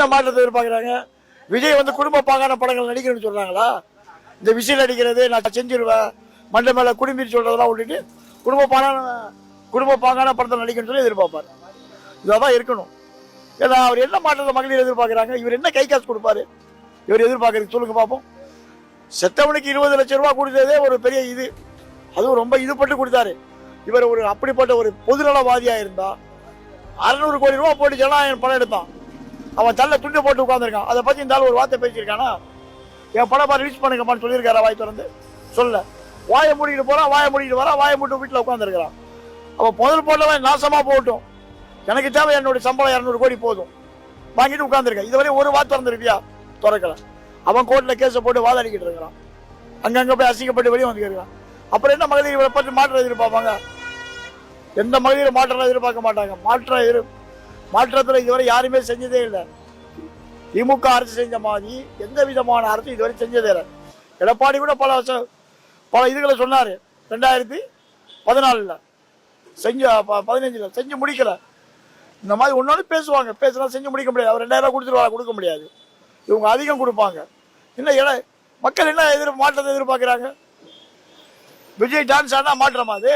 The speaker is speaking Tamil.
மாற்றத்தை எதிர்பார்க்குறாங்க. விஜய் வந்து குடும்ப பாங்கான படங்கள் நடிக்கணும்னு சொல்றாங்களா? இந்த விசில் அடிக்கிறது நான் செஞ்சிருவேன் மண்டை மேல குடும்பி சொல்றதெல்லாம் விட்டுட்டு குடும்ப பாங்கான படத்தை நடிக்கணும்னு சொல்லி எதிர்பார்ப்பாரு. இதான் இருக்கணும். ஏன்னா அவர் என்ன மாற்றத்தை மகளிர் எதிர்பார்க்குறாங்க? இவர் என்ன கை காசு கொடுப்பாரு இவர் எதிர்பார்க்கறது? சொல்லுங்க பார்ப்போம். செத்தவனுக்கு 20 லட்சம் ரூபாய் கொடுத்ததே ஒரு பெரிய இது. அதுவும் ரொம்ப இதுபட்டு கொடுத்தாரு. இவர் ஒரு அப்படிப்பட்ட ஒரு பொதுநலவாதியா இருந்தா 600 கோடி ரூபாய் போட்டு ஜனநாயகன் படம் எடுத்தான். அவன் தள்ள துண்டு போட்டு உட்காந்துருக்கான். அதை பத்தி இந்த ஒரு வார்த்தை பேசியிருக்கானா? என் படம் ரிலீஸ் பண்ணுங்கம்மான்னு சொல்லியிருக்காரா? வாய் திறந்து சொல்ல. வாயை மூடிட்டு போறான், வாயை மூடிட்டு வரான், வாயை மூட்டு வீட்டில் உட்காந்துருக்கிறான். அவன் முதல் போட்டவன் நாசமா போகட்டும், எனக்கு தேவை என்னுடைய சம்பளம் 200 கோடி போதும் வாங்கிட்டு உட்காந்துருக்கேன். இதுவரை ஒரு வார்த்தை திறந்துருப்பியா? திறக்கல. அவன் கோர்ட்ல கேஸை போட்டு வாதாடிக்கிட்டு இருக்கிறான். அங்கங்க போய் அசிங்கப்பட்டு வெளியே வந்துருக்கான். அப்புறம் என்ன மகளிர் இவரை பற்றி மாற்றம் எதிர்பார்ப்பாங்க? எந்த மகளிர் மாற்றம் எதிர்பார்க்க மாட்டாங்க. மாற்றத்தில் இதுவரை யாருமே செஞ்சதே இல்லை. திமுக அரசு செஞ்ச மாதிரி எந்த விதமான அரசு இதுவரை செஞ்சதே இல்லை. எடப்பாடி கூட பல இதுகளை சொன்னாரு. 2014 15 செஞ்சு முடிக்கல. இந்த மாதிரி ஒன்னாலும் பேசுனா செஞ்சு முடிக்க முடியாது. அவர் 2000 கொடுத்துருவாங்க, கொடுக்க முடியாது. இவங்க அதிகம் கொடுப்பாங்க. என்ன மக்கள் என்ன மாற்றத்தை எதிர்பார்க்கிறாங்க? விஜய் டான்ஸ் ஆனா மாற்றமா அது?